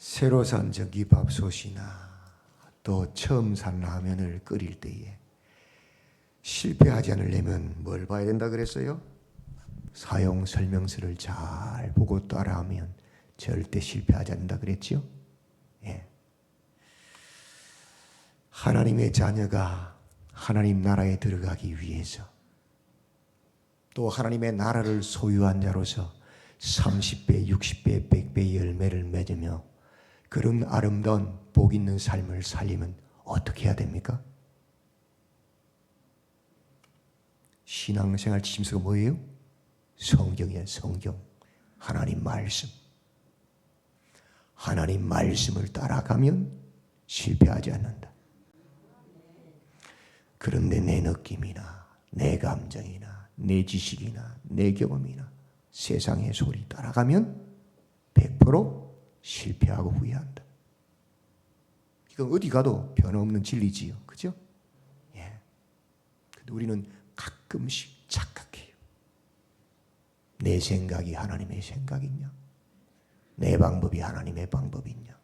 새로 산 전기밥솥이나 또 처음 산 라면을 끓일 때에 실패하지 않으려면 뭘 봐야 된다 그랬어요? 사용 설명서를 잘 보고 따라하면 절대 실패하지 않는다 그랬죠? 예. 하나님의 자녀가 하나님 나라에 들어가기 위해서 또 하나님의 나라를 소유한 자로서 30배, 60배, 100배의 열매를 맺으며 그런 아름다운 복 있는 삶을 살리면 어떻게 해야 됩니까? 신앙생활 지침서가 뭐예요? 성경이에요. 성경. 하나님 말씀. 하나님 말씀을 따라가면 실패하지 않는다. 그런데 내 느낌이나 내 감정이나 내 지식이나 내 경험이나 세상의 소리 따라가면 100% 실패하고 후회한다. 이건 어디 가도 변함없는 진리지요. 그죠? 예. 근데 우리는 가끔씩 착각해요. 내 생각이 하나님의 생각이냐? 내 방법이 하나님의 방법이냐?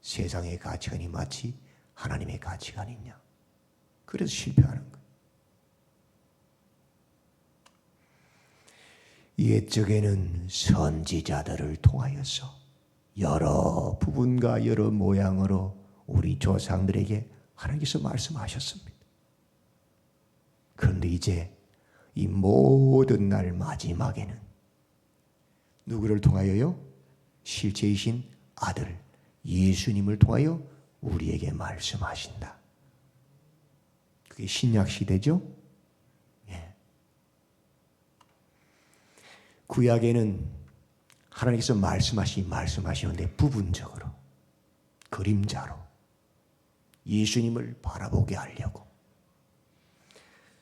세상의 가치관이 마치 하나님의 가치관이냐? 그래서 실패하는 거예요. 옛적에는 선지자들을 통하여서 여러 부분과 여러 모양으로 우리 조상들에게 하나님께서 말씀하셨습니다. 그런데 이제 이 모든 날 마지막에는 누구를 통하여요? 실제이신 아들 예수님을 통하여 우리에게 말씀하신다. 그게 신약 시대죠? 예. 구약에는 하나님께서 말씀하시는데 부분적으로 그림자로 예수님을 바라보게 하려고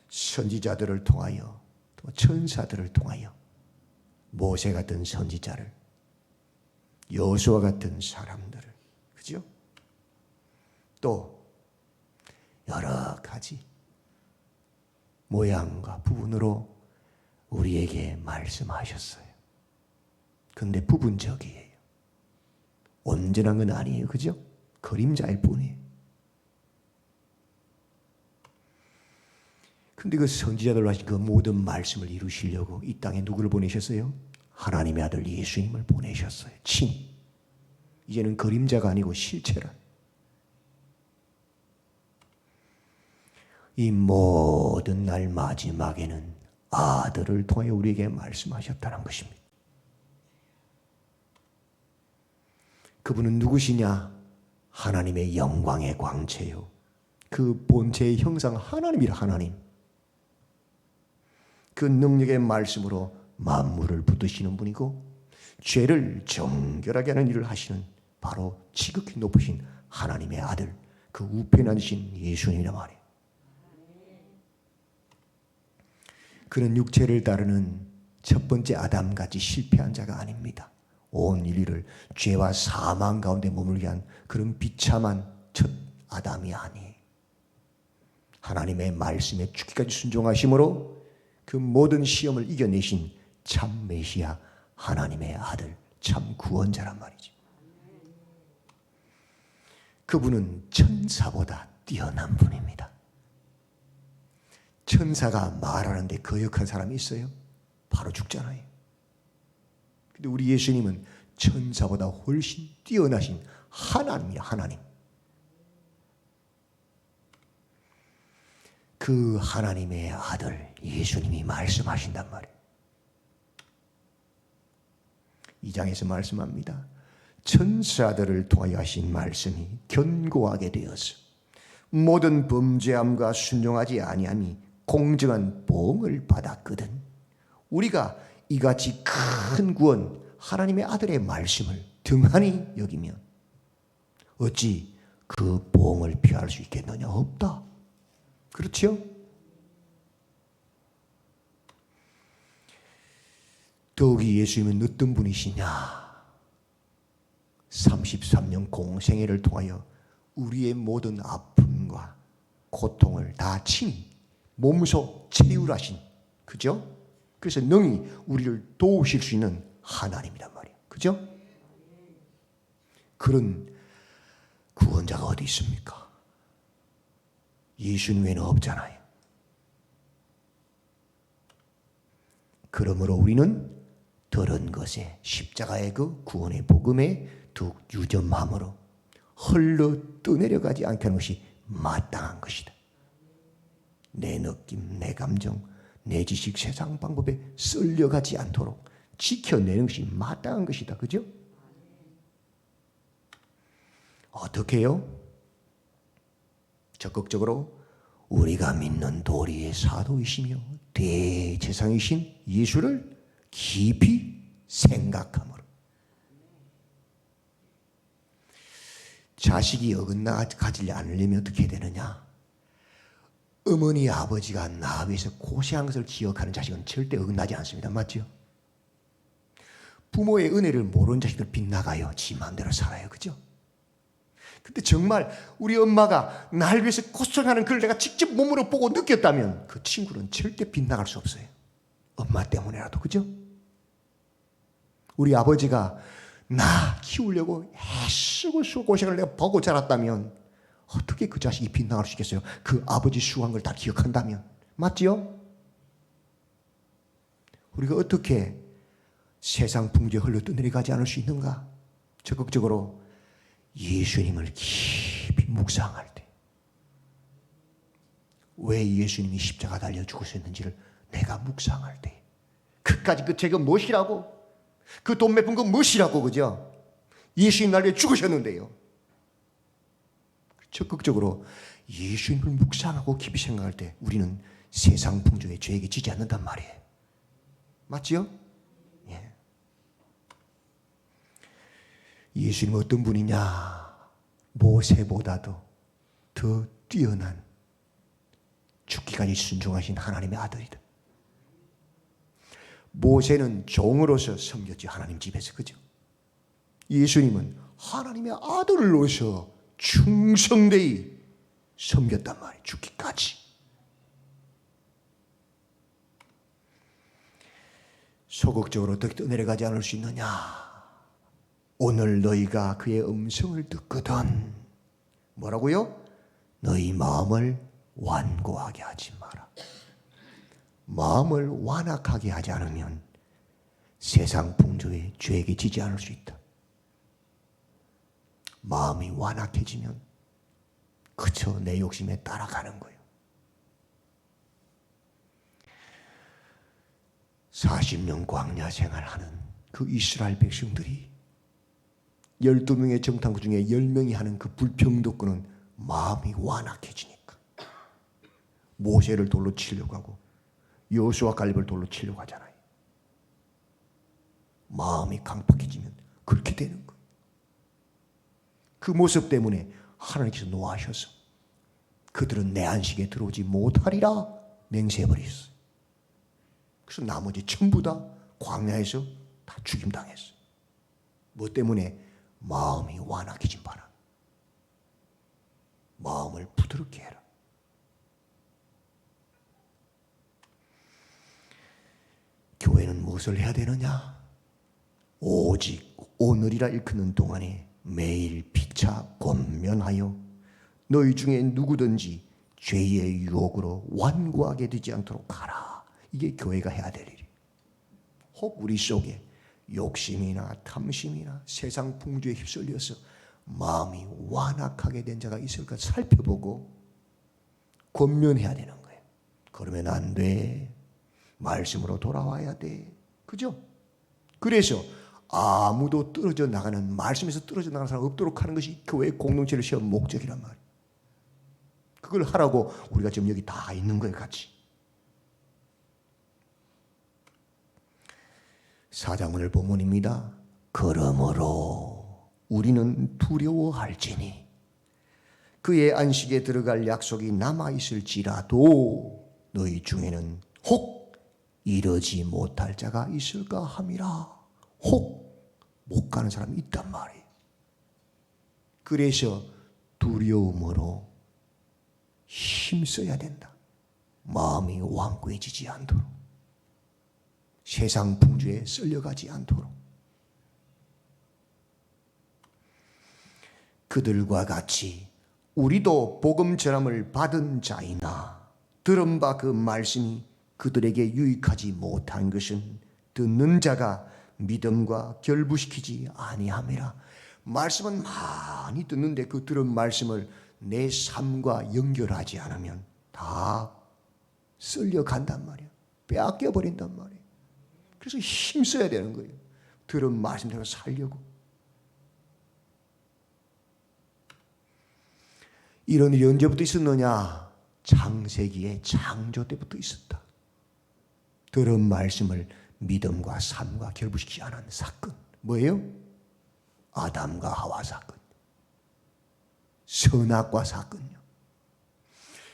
선지자들을 통하여 또 천사들을 통하여 모세 같은 선지자를 여호수아 같은 사람들을 그죠? 또 여러 가지 모양과 부분으로 우리에게 말씀하셨어요. 근데 부분적이에요. 온전한 건 아니에요. 그죠? 그림자일 뿐이에요. 근데 그 선지자들로 하신 그 모든 말씀을 이루시려고 이 땅에 누구를 보내셨어요? 하나님의 아들 예수님을 보내셨어요. 친히. 이제는 그림자가 아니고 실체라. 이 모든 날 마지막에는 아들을 통해 우리에게 말씀하셨다는 것입니다. 그분은 누구시냐? 하나님의 영광의 광채요. 그 본체의 형상 하나님이라. 하나님. 그 능력의 말씀으로 만물을 붙드시는 분이고 죄를 정결하게 하는 일을 하시는 바로 지극히 높으신 하나님의 아들, 그 우편에 앉으신 예수님이란 말이에요. 그는 육체를 따르는 첫 번째 아담같이 실패한 자가 아닙니다. 온 인류를 죄와 사망 가운데 머물게 한 그런 비참한 첫 아담이 아니에요. 하나님의 말씀에 죽기까지 순종하심으로 그 모든 시험을 이겨내신 참 메시아 하나님의 아들, 참 구원자란 말이죠. 그분은 천사보다 뛰어난 분입니다. 천사가 말하는데 거역한 사람이 있어요? 바로 죽잖아요. 근데 우리 예수님은 천사보다 훨씬 뛰어나신 하나님이야. 하나님. 그 하나님의 아들 예수님이 말씀하신단 말이에요. 2장에서 말씀합니다. 천사들을 통하여 하신 말씀이 견고하게 되어서 모든 범죄함과 순종하지 아니함이 공정한 보응을 받았거든. 우리가 이같이 큰 구원 하나님의 아들의 말씀을 등한히 여기면 어찌 그 보응을 피할 수 있겠느냐? 없다. 그렇죠? 더욱이 예수님은 어떤 분이시냐? 33년 공생애를 통하여 우리의 모든 아픔과 고통을 다 친히 몸소 체휼하신, 그죠? 그래서 능히 우리를 도우실 수 있는 하나님이란 말이에요. 그죠? 그런 구원자가 어디 있습니까? 예수님 외에는 없잖아요. 그러므로 우리는 들은 것에 십자가의 그 구원의 복음에 더욱 유점함으로 흘러 떠내려가지 않게 하는 것이 마땅한 것이다. 내 느낌, 내 감정, 내 지식, 세상 방법에 쓸려가지 않도록 지켜내는 것이 마땅한 것이다. 그죠? 어떻게 해요? 적극적으로 우리가 믿는 도리의 사도이시며 대제사장이신 예수를 깊이 생각함으로. 자식이 어긋나 가지지 않으려면 어떻게 해야 되느냐? 어머니 아버지가 나 위해서 고생한 것을 기억하는 자식은 절대 어긋나지 않습니다. 맞죠? 부모의 은혜를 모르는 자식들 빗나가요. 지 마음대로 살아요. 그죠? 근데 정말 우리 엄마가 날 위해서 고생하는 그걸 내가 직접 몸으로 보고 느꼈다면 그 친구는 절대 빗나갈 수 없어요. 엄마 때문에라도. 그죠? 우리 아버지가 나 키우려고 애쓰고 고생을 내가 보고 자랐다면 어떻게 그 자식이 빗나갈 수 있겠어요? 그 아버지 수고한 걸 다 기억한다면. 맞지요? 우리가 어떻게 세상 풍조에 흘러 떠내려가지 않을 수 있는가? 적극적으로 예수님을 깊이 묵상할 때, 왜 예수님이 십자가 달려 죽으셨는지를 내가 묵상할 때, 그까지 그 죄가 무엇이라고, 그 돈 몇 푼 그 무엇이라고, 그죠? 예수님 날 위해 죽으셨는데요. 적극적으로 예수님을 묵상하고 깊이 생각할 때 우리는 세상 풍조에 죄에게 지지 않는단 말이에요. 맞지요? 예. 예수님은 어떤 분이냐? 모세보다도 더 뛰어난 죽기까지 순종하신 하나님의 아들이다. 모세는 종으로서 섬겼지, 하나님 집에서. 그죠? 예수님은 하나님의 아들로서 충성되이 섬겼단 말이에요. 죽기까지. 소극적으로 어떻게 떠내려가지 않을 수 있느냐? 오늘 너희가 그의 음성을 듣거든 뭐라고요? 너희 마음을 완고하게 하지 마라. 마음을 완악하게 하지 않으면 세상 풍조에 죄에게 지지 않을 수 있다. 마음이 완악해지면 그저 내 욕심에 따라가는 거예요. 40년 광야 생활하는 그 이스라엘 백성들이 12명의 정탐구 중에 10명이 하는 그 불평도권은 마음이 완악해지니까 모세를 돌로 치려고 하고 여호수아 갈렙을 돌로 치려고 하잖아요. 마음이 강팍해지면 그렇게 되는 거예요. 그 모습 때문에 하나님께서 노하셔서 그들은 내 안식에 들어오지 못하리라 맹세해버렸어요. 그래서 나머지 전부 다 광야에서 다 죽임당했어요. 뭐 때문에? 마음이 완악해진 바람. 마음을 부드럽게 해라. 교회는 무엇을 해야 되느냐? 오직 오늘이라 일컫는 동안에 매일 피차 권면하여 너희 중에 누구든지 죄의 유혹으로 완고하게 되지 않도록 하라. 이게 교회가 해야 될 일이에요. 혹 우리 속에 욕심이나 탐심이나 세상 풍조에 휩쓸려서 마음이 완악하게 된 자가 있을까 살펴보고 권면해야 되는 거예요. 그러면 안 돼. 말씀으로 돌아와야 돼. 그죠? 그래서 아무도 떨어져 나가는, 말씀에서 떨어져 나가는 사람 없도록 하는 것이 교회 공동체를 세운 목적이란 말이에요. 그걸 하라고 우리가 지금 여기 다 있는 거예요, 같이. 사자문을 본문입니다. 그러므로 우리는 두려워할지니 그의 안식에 들어갈 약속이 남아있을지라도 너희 중에는 혹 이르지 못할 자가 있을까 함이라. 혹 못 가는 사람이 있단 말이에요. 그래서 두려움으로 힘써야 된다. 마음이 완고해지지 않도록, 세상 풍조에 쓸려가지 않도록. 그들과 같이 우리도 복음 전함을 받은 자이나 들은 바 그 말씀이 그들에게 유익하지 못한 것은 듣는 자가 믿음과 결부시키지 아니함이라. 말씀은 많이 듣는데 그 들은 말씀을 내 삶과 연결하지 않으면 다 쓸려간단 말이야. 빼앗겨 버린단 말이야. 그래서 힘써야 되는 거예요. 들은 말씀대로 살려고. 이런 일이 언제부터 있었느냐? 창세기의 창조 때부터 있었다. 들은 말씀을 믿음과 삶과 결부시키지 않은 사건. 뭐예요? 아담과 하와 사건. 선악과 사건요.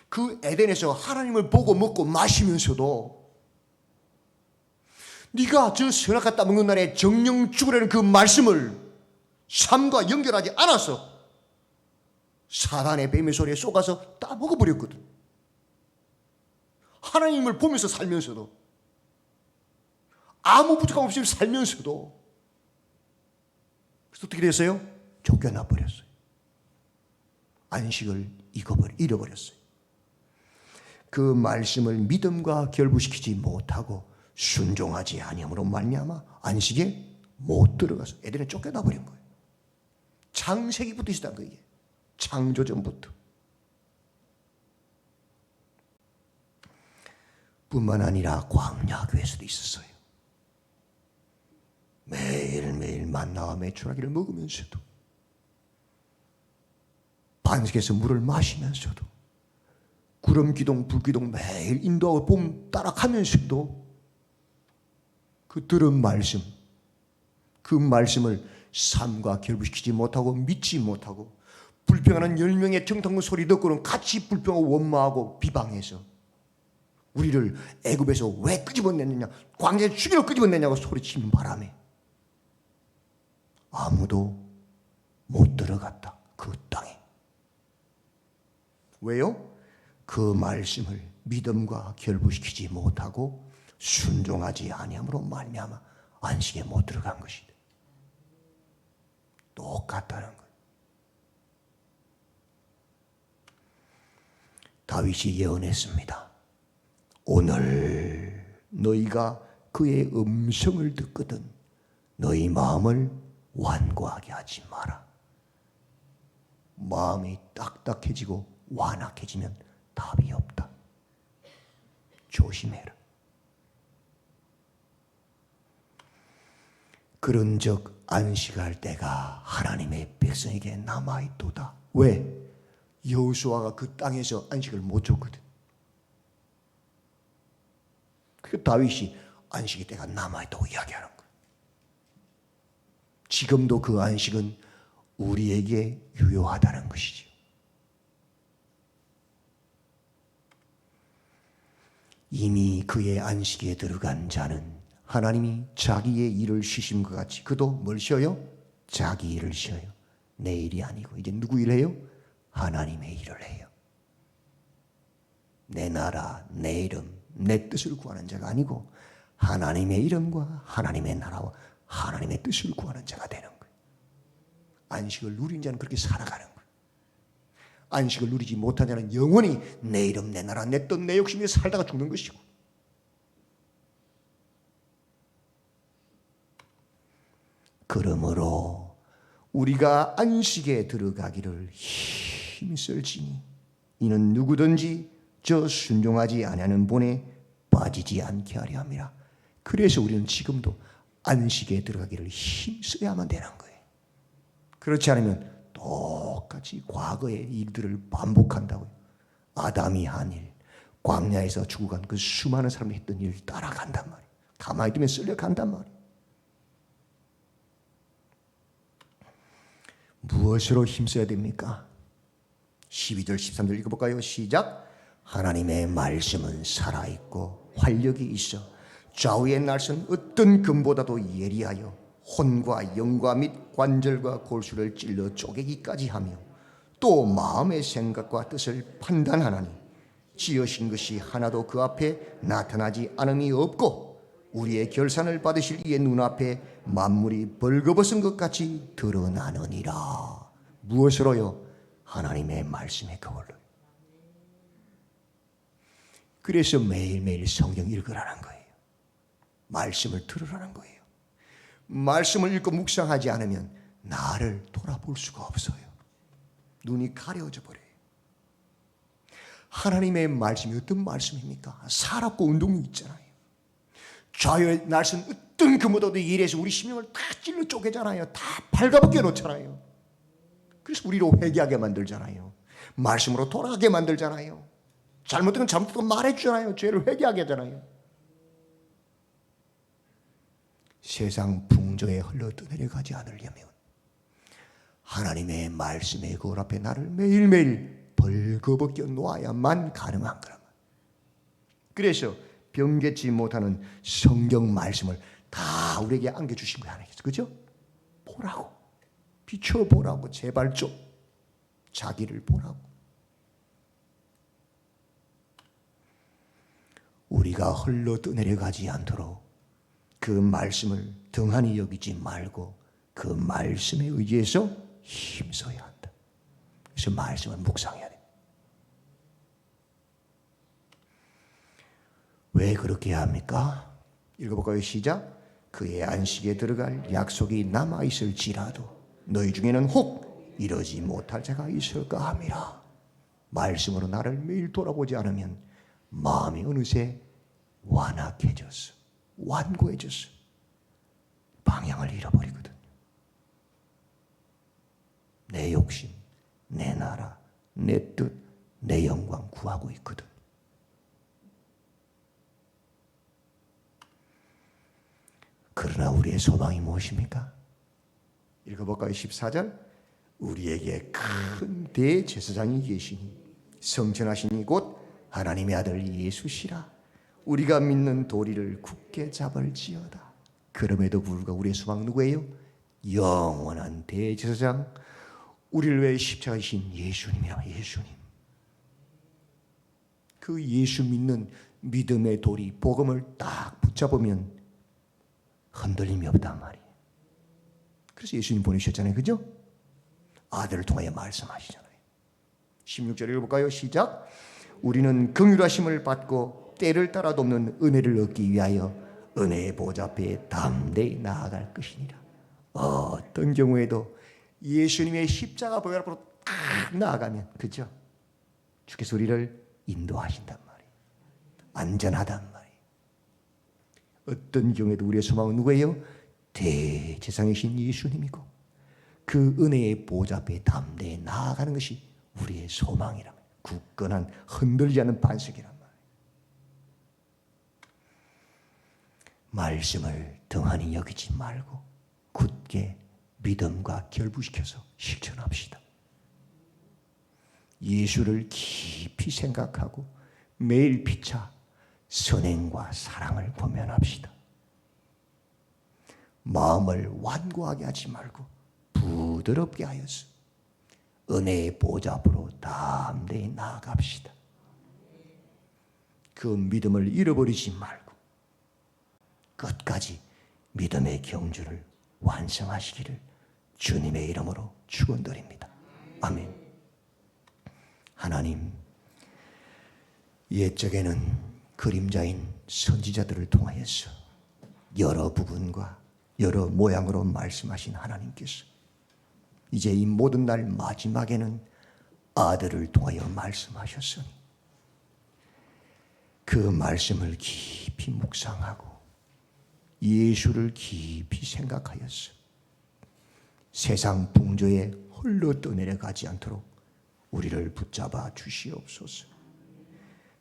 그 에덴에서 하나님을 보고 먹고 마시면서도 네가 저 선악과 따먹는 날에 정령 죽으라는 그 말씀을 삶과 연결하지 않아서 사단의 뱀의 소리에 속아서 따먹어버렸거든. 하나님을 보면서 살면서도 아무 부족함 없이 살면서도 그래서 어떻게 됐어요? 쫓겨나 버렸어요. 안식을 잃어버렸어요. 그 말씀을 믿음과 결부시키지 못하고 순종하지 아니함으로 말미암아 안식에 못 들어가서 에덴에 쫓겨나 버린 거예요. 창세기부터 있었다는 거예요. 이게. 창조전부터. 뿐만 아니라 광야교회에서도 있었어요. 매일매일 만나와 메추라기를 먹으면서도 반석에서 물을 마시면서도 구름기둥 불기둥 매일 인도하고 봄 따라가면서도 그 들은 말씀, 그 말씀을 삶과 결부시키지 못하고 믿지 못하고 불평하는 10명의 정탐꾼 소리 듣고는 같이 불평하고 원망하고 비방해서 우리를 애굽에서 왜 끄집어냈느냐, 광야에 죽이러 끄집어냈냐고 소리치는 바람에 아무도 못 들어갔다. 그 땅에. 왜요? 그 말씀을 믿음과 결부시키지 못하고 순종하지 아니함으로 말미암아 안식에 못 들어간 것이다. 똑같다는 거예요. 다윗이 예언했습니다. 오늘 너희가 그의 음성을 듣거든 너희 마음을 완고하게 하지 마라. 마음이 딱딱해지고 완악해지면 답이 없다. 조심해라. 그런즉 안식할 때가 하나님의 백성에게 남아있도다. 왜? 여호수아가 그 땅에서 안식을 못 줬거든. 그 다윗이 안식의 때가 남아있다고 이야기하는 거예요. 지금도 그 안식은 우리에게 유효하다는 것이죠. 이미 그의 안식에 들어간 자는 하나님이 자기의 일을 쉬심과 같이 그도 뭘 쉬어요? 자기 일을 쉬어요. 내 일이 아니고 이제 누구 일해요? 하나님의 일을 해요. 내 나라, 내 이름, 내 뜻을 구하는 자가 아니고 하나님의 이름과 하나님의 나라와 하나님의 뜻을 구하는 자가 되는 거예요. 안식을 누린 자는 그렇게 살아가는 거예요. 안식을 누리지 못한 자는 영원히 내 이름, 내 나라, 내 뜻, 내 욕심에 살다가 죽는 것이고, 그러므로 우리가 안식에 들어가기를 힘쓸지니 이는 누구든지 저 순종하지 아니하는 본에 빠지지 않게 하려 함이라. 그래서 우리는 지금도 안식에 들어가기를 힘써야만 되는 거예요. 그렇지 않으면 똑같이 과거의 일들을 반복한다고요. 아담이 한 일, 광야에서 죽어간 그 수많은 사람이 했던 일을 따라간단 말이에요. 가만히 두면 쓸려간단 말이에요. 무엇으로 힘써야 됩니까? 12절 13절 읽어볼까요? 시작. 하나님의 말씀은 살아있고 활력이 있어 좌우의 날선 어떤 금보다도 예리하여 혼과 영과 및 관절과 골수를 찔러 쪼개기까지 하며 또 마음의 생각과 뜻을 판단하나니 지으신 것이 하나도 그 앞에 나타나지 않음이 없고 우리의 결산을 받으실 이의 눈앞에 만물이 벌거벗은 것 같이 드러나느니라. 무엇으로요? 하나님의 말씀의 그걸로. 그래서 매일매일 성경 읽으라는 거예요. 말씀을 들으라는 거예요. 말씀을 읽고 묵상하지 않으면 나를 돌아볼 수가 없어요. 눈이 가려져 버려요. 하나님의 말씀이 어떤 말씀입니까? 살았고 운동이 있잖아요. 좌우의 날선 어떤 금오도도 일해서 우리 심령을 다 찔러 쪼개잖아요. 다 발가벗겨 놓잖아요. 그래서 우리로 회개하게 만들잖아요. 말씀으로 돌아가게 만들잖아요. 잘못된 건 잘못된 건 말해주잖아요. 죄를 회개하게 하잖아요. 세상 풍조에 흘러 떠내려가지 않으려면 하나님의 말씀의 거울 앞에 나를 매일매일 벌거벗겨 놓아야만 가능한 거란 말이에요. 그래서 변개치 못하는 성경 말씀을 다 우리에게 안겨주신 거야. 그죠? 보라고. 비춰보라고. 제발 좀 자기를 보라고. 우리가 흘러 떠내려가지 않도록 그 말씀을 등한히 여기지 말고 그 말씀에 의지해서 힘써야 한다. 그래서 말씀을 묵상해야 돼. 왜 그렇게 해야 합니까? 읽어볼까요? 시작. 그의 안식에 들어갈 약속이 남아있을지라도 너희 중에는 혹 이러지 못할 자가 있을까 함이라. 말씀으로 나를 매일 돌아보지 않으면 마음이 어느새 완악해졌어. 완고해졌어. 방향을 잃어버리거든. 내 욕심, 내 나라, 내 뜻, 내 영광 구하고 있거든. 그러나 우리의 소망이 무엇입니까? 읽어볼까요? 14절. 우리에게 큰 대제사장이 계시니 성천하시니 곧 하나님의 아들 예수시라. 우리가 믿는 도리를 굳게 잡을지어다. 그럼에도 불구하고 우리의 소망 누구예요? 영원한 대제사장, 우리를 위해 십자가에 지신 예수님이라. 예수님. 그 예수 믿는 믿음의 도리, 복음을 딱 붙잡으면 흔들림이 없단 말이에요. 그래서 예수님 보내셨잖아요. 그죠? 아들을 통하여 말씀하시잖아요. 16절 읽어볼까요? 시작. 우리는 긍휼하심을 받고 때를 따라 돕는 은혜를 얻기 위하여 은혜의 보좌 앞에 담대히 나아갈 것이니라. 어떤 경우에도 예수님의 십자가 보혈 앞으로 딱 나아가면, 그죠? 주께서 우리를 인도하신단 말이에요. 안전하단 말이에요. 어떤 경우에도 우리의 소망은 누구예요? 대제사장이신 예수님이고 그 은혜의 보좌 앞에 담대히 나아가는 것이 우리의 소망이란 말이에요. 굳건한 흔들리지 않는 반석이란 말이에요. 말씀을 등한히 여기지 말고 굳게 믿음과 결부시켜서 실천합시다. 예수를 깊이 생각하고 매일 피차 선행과 사랑을 고면합시다. 마음을 완고하게 하지 말고 부드럽게 하여서 은혜의 보좌 앞으로 담대히 나아갑시다. 그 믿음을 잃어버리지 말고 끝까지 믿음의 경주를 완성하시기를 주님의 이름으로 축원드립니다. 아멘. 하나님, 옛적에는 그림자인 선지자들을 통하여서 여러 부분과 여러 모양으로 말씀하신 하나님께서 이제 이 모든 날 마지막에는 아들을 통하여 말씀하셨으니 그 말씀을 깊이 묵상하고 예수를 깊이 생각하여서 세상 풍조에 홀로 떠내려가지 않도록 우리를 붙잡아 주시옵소서.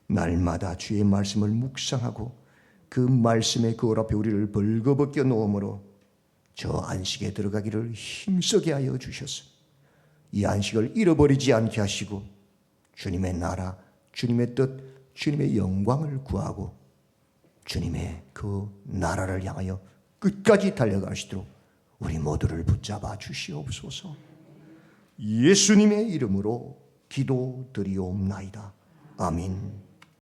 날마다 주의 말씀을 묵상하고 그 말씀의 거울 앞에 우리를 벌거벗겨 놓음으로 저 안식에 들어가기를 힘쓰게 하여 주셔서 이 안식을 잃어버리지 않게 하시고 주님의 나라, 주님의 뜻, 주님의 영광을 구하고 주님의 그 나라를 향하여 끝까지 달려가시도록 우리 모두를 붙잡아 주시옵소서. 예수님의 이름으로 기도드리옵나이다. 아멘.